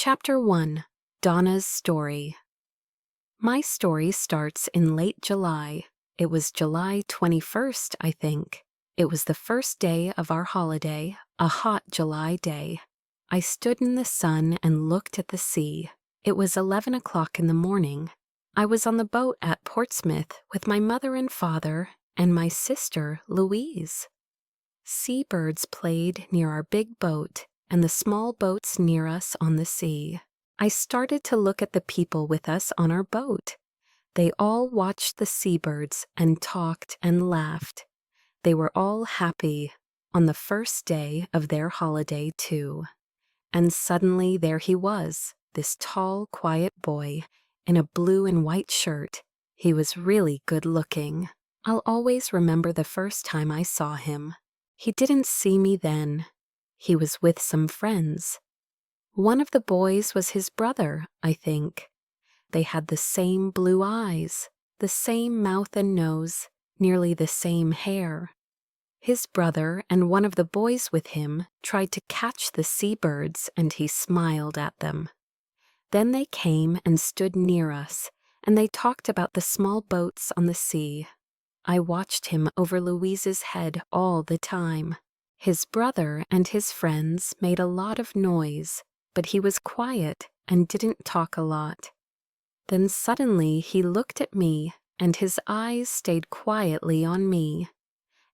Chapter 1. Donna's Story. My story starts in late July. It was July 21st, I think. It was the first day of our holiday, a hot July day. I stood in the sun and looked at the sea. It was 11 o'clock in the morning. I was on the boat at Portsmouth with my mother and father and my sister, Louise. Seabirds played near our big boat and the small boats near us on the sea. I started to look at the people with us on our boat. They all watched the seabirds and talked and laughed. They were all happy on the first day of their holiday, too. And suddenly there he was, this tall, quiet boy, in a blue and white shirt. He was really good looking. I'll always remember the first time I saw him. He didn't see me then. He was with some friends. One of the boys was his brother, I think. They had the same blue eyes, the same mouth and nose, nearly the same hair. His brother and one of the boys with him tried to catch the seabirds, and he smiled at them. Then they came and stood near us, and they talked about the small boats on the sea. I watched him over Louise's head all the time. His brother and his friends made a lot of noise, but he was quiet and didn't talk a lot. Then suddenly he looked at me, and his eyes stayed quietly on me.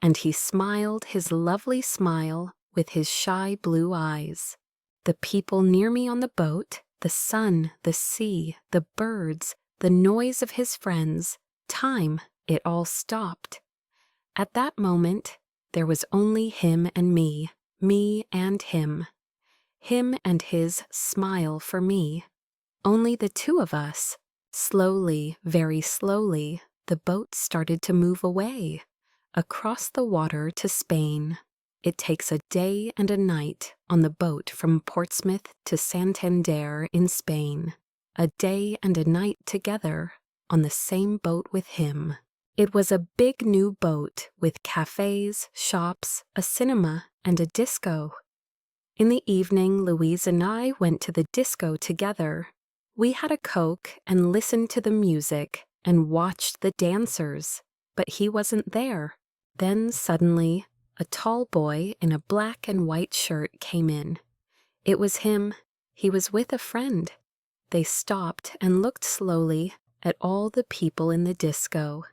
And he smiled his lovely smile with his shy blue eyes. The people near me on the boat, the sun, the sea, the birds, the noise of his friends, time, it all stopped. At that moment, there was only him and me and him. Him and his smile for me. Only the two of us. Slowly, very slowly, the boat started to move away, across the water to Spain. It takes a day and a night on the boat from Portsmouth to Santander in Spain. A day and a night together on the same boat with him. It was a big new boat with cafes, shops, a cinema, and a disco. In the evening, Louise and I went to the disco together. We had a Coke and listened to the music and watched the dancers, but he wasn't there. Then suddenly, a tall boy in a black and white shirt came in. It was him. He was with a friend. They stopped and looked slowly at all the people in the disco.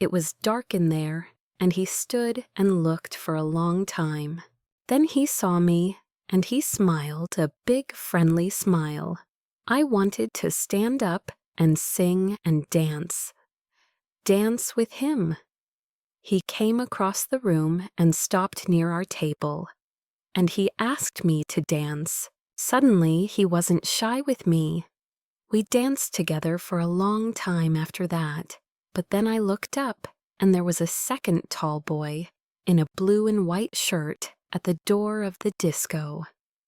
It was dark in there, and he stood and looked for a long time. Then he saw me, and he smiled a big friendly smile. I wanted to stand up and sing and dance. Dance with him. He came across the room and stopped near our table, and he asked me to dance. Suddenly, he wasn't shy with me. We danced together for a long time after that, but then I looked up, and there was a second tall boy in a blue and white shirt at the door of the disco,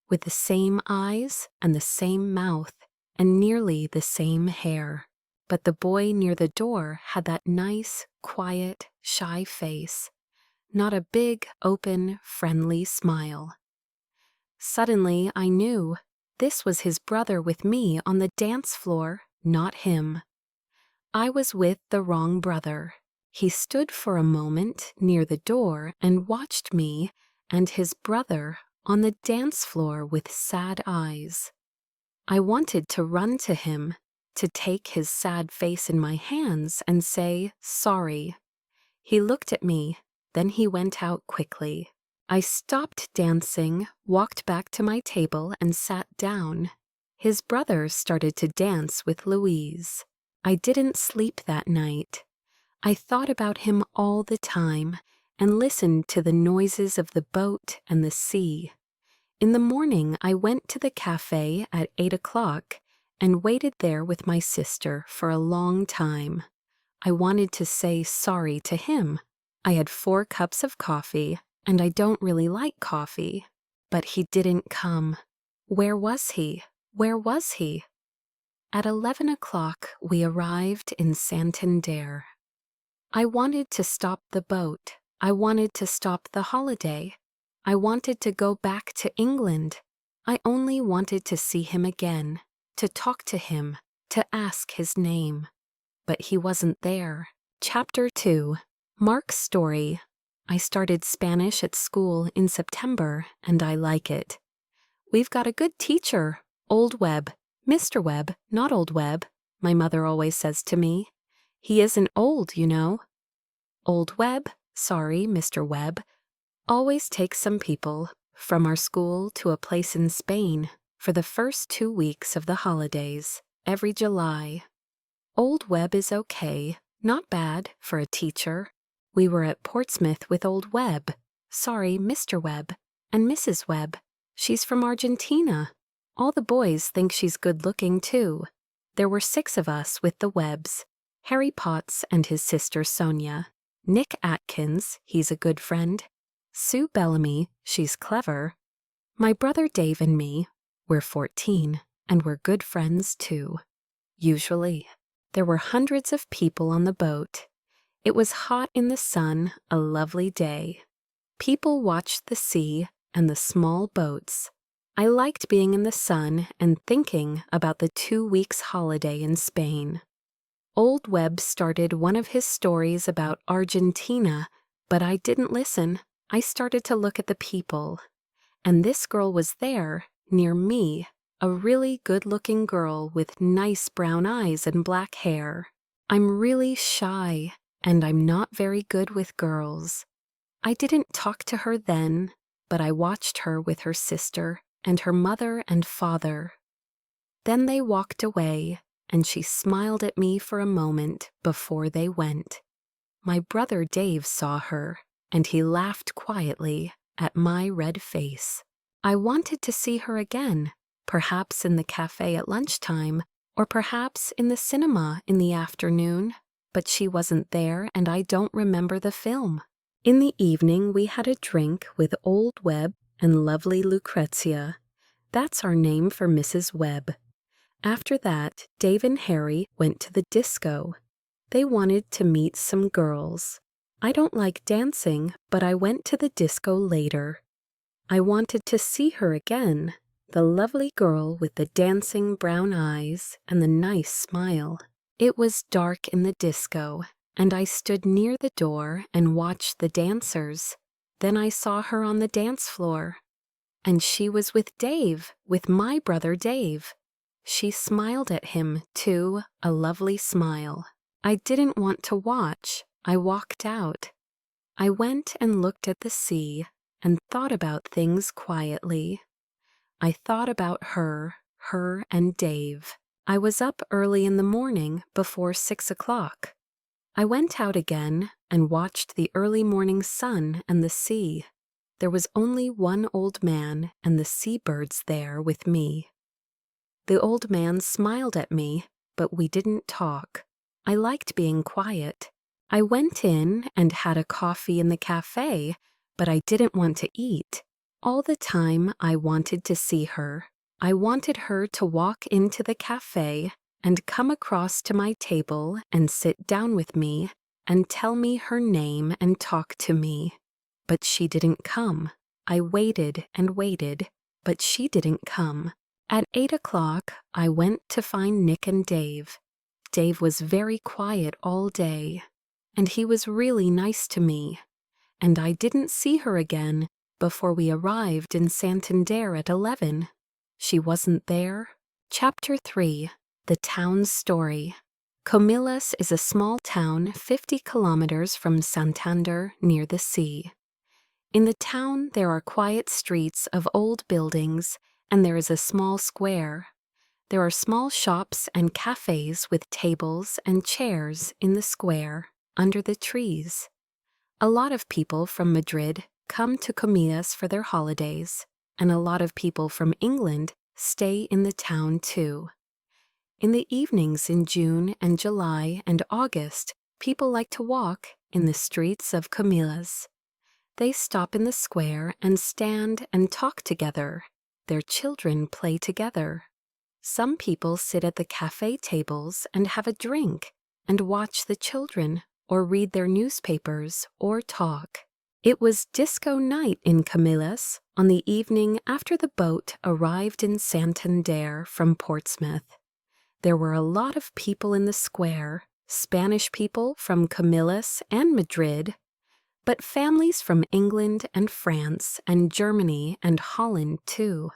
with the same eyes and the same mouth and nearly the same hair. But the boy near the door had that nice, quiet, shy face, not a big, open, friendly smile. Suddenly I knew this was his brother with me on the dance floor, not him. I was with the wrong brother. He stood for a moment near the door and watched me and his brother on the dance floor with sad eyes. I wanted to run to him, to take his sad face in my hands and say, sorry. He looked at me, then he went out quickly. I stopped dancing, walked back to my table and sat down. His brother started to dance with Louise. I didn't sleep that night. I thought about him all the time and listened to the noises of the boat and the sea. In the morning, I went to the cafe at 8 o'clock and waited there with my sister for a long time. I wanted to say sorry to him. I had 4 cups of coffee, and I don't really like coffee. But he didn't come. Where was he? Where was he? At 11 o'clock, we arrived in Santander. I wanted to stop the boat. I wanted to stop the holiday. I wanted to go back to England. I only wanted to see him again, to talk to him, to ask his name. But he wasn't there. Chapter 2. Mark's story. I started Spanish at school in September, and I like it. We've got a good teacher, Old Webb. Mr. Webb, not Old Webb, my mother always says to me. He isn't old, you know. Old Webb, sorry, Mr. Webb, always takes some people from our school to a place in Spain for the first 2 weeks of the holidays, every July. Old Webb is okay, not bad for a teacher. We were at Portsmouth with Old Webb, sorry, Mr. Webb, and Mrs. Webb. She's from Argentina. All the boys think she's good-looking, too. There were 6 of us with the Webbs. Harry Potts and his sister Sonia. Nick Atkins, he's a good friend. Sue Bellamy, she's clever. My brother Dave and me, we're 14, and we're good friends, too. Usually. There were hundreds of people on the boat. It was hot in the sun, a lovely day. People watched the sea and the small boats. I liked being in the sun and thinking about the 2 weeks holiday in Spain. Old Webb started one of his stories about Argentina, but I didn't listen. I started to look at the people. And this girl was there, near me, a really good-looking girl with nice brown eyes and black hair. I'm really shy, and I'm not very good with girls. I didn't talk to her then, but I watched her with her sister and her mother and father. Then they walked away, and she smiled at me for a moment before they went. My brother Dave saw her, and he laughed quietly at my red face. I wanted to see her again, perhaps in the cafe at lunchtime, or perhaps in the cinema in the afternoon, but she wasn't there and I don't remember the film. In the evening we had a drink with Old Webb and lovely Lucrezia. That's our name for Mrs. Webb. After that, Dave and Harry went to the disco. They wanted to meet some girls. I don't like dancing, but I went to the disco later. I wanted to see her again, the lovely girl with the dancing brown eyes and the nice smile. It was dark in the disco, and I stood near the door and watched the dancers. Then I saw her on the dance floor. And she was with Dave, with my brother Dave. She smiled at him, too, a lovely smile. I didn't want to watch. I walked out. I went and looked at the sea and thought about things quietly. I thought about her and Dave. I was up early in the morning before 6 o'clock. I went out again and watched the early morning sun and the sea. There was only one old man and the seabirds there with me. The old man smiled at me, but we didn't talk. I liked being quiet. I went in and had a coffee in the cafe, but I didn't want to eat. All the time I wanted to see her. I wanted her to walk into the cafe and come across to my table and sit down with me and tell me her name and talk to me. But she didn't come. I waited and waited, but she didn't come. At 8 o'clock, I went to find Nick and Dave. Dave was very quiet all day, and he was really nice to me. And I didn't see her again before we arrived in Santander at 11. She wasn't there. Chapter 3. The Town's Story. Comillas is a small town 50 kilometers from Santander near the sea. In the town there are quiet streets of old buildings, and there is a small square. There are small shops and cafes with tables and chairs in the square, under the trees. A lot of people from Madrid come to Comillas for their holidays, and a lot of people from England stay in the town too. In the evenings in June and July and August, people like to walk in the streets of Comillas. They stop in the square and stand and talk together. Their children play together. Some people sit at the cafe tables and have a drink and watch the children or read their newspapers or talk. It was disco night in Camillus on the evening after the boat arrived in Santander from Portsmouth. There were a lot of people in the square, Spanish people from Camillus and Madrid, but families from England and France and Germany and Holland too.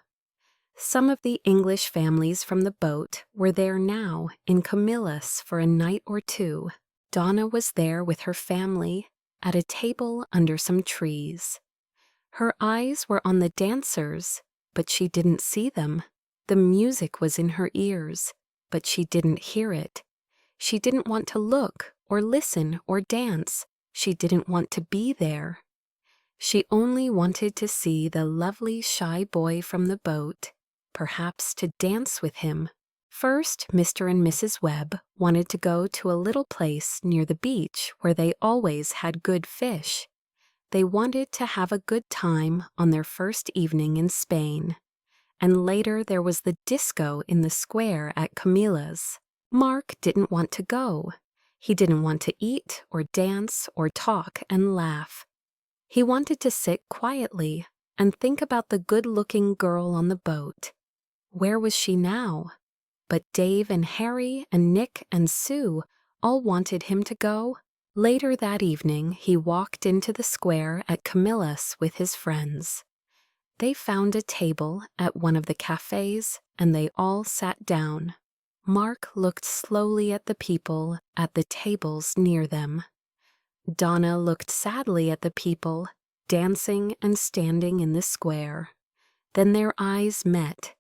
Some of the English families from the boat were there now in Camillus for a night or two. Donna was there with her family at a table under some trees. Her eyes were on the dancers, but she didn't see them. The music was in her ears, but she didn't hear it. She didn't want to look or listen or dance. She didn't want to be there. She only wanted to see the lovely shy boy from the boat, perhaps to dance with him. First, Mr. and Mrs. Webb wanted to go to a little place near the beach where they always had good fish. They wanted to have a good time on their first evening in Spain. And later there was the disco in the square at Camilla's. Mark didn't want to go. He didn't want to eat or dance or talk and laugh. He wanted to sit quietly and think about the good-looking girl on the boat. Where was she now? But Dave and Harry and Nick and Sue all wanted him to go. Later that evening, he walked into the square at Camillus with his friends. They found a table at one of the cafes, and they all sat down. Mark looked slowly at the people at the tables near them. Donna looked sadly at the people, dancing and standing in the square. Then their eyes met.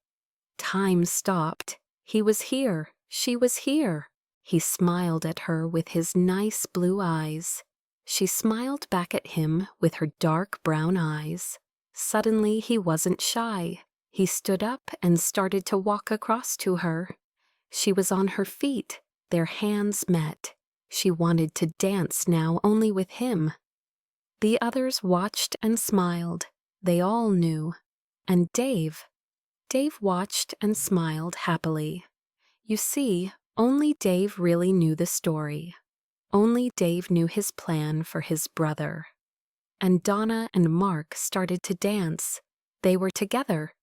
Time stopped. He was here. She was here. He smiled at her with his nice blue eyes. She smiled back at him with her dark brown eyes. Suddenly he wasn't shy. He stood up and started to walk across to her. She was on her feet. Their hands met. She wanted to dance now only with him. The others watched and smiled. They all knew. And Dave watched and smiled happily. You see, only Dave really knew the story. Only Dave knew his plan for his brother. And Donna and Mark started to dance. They were together.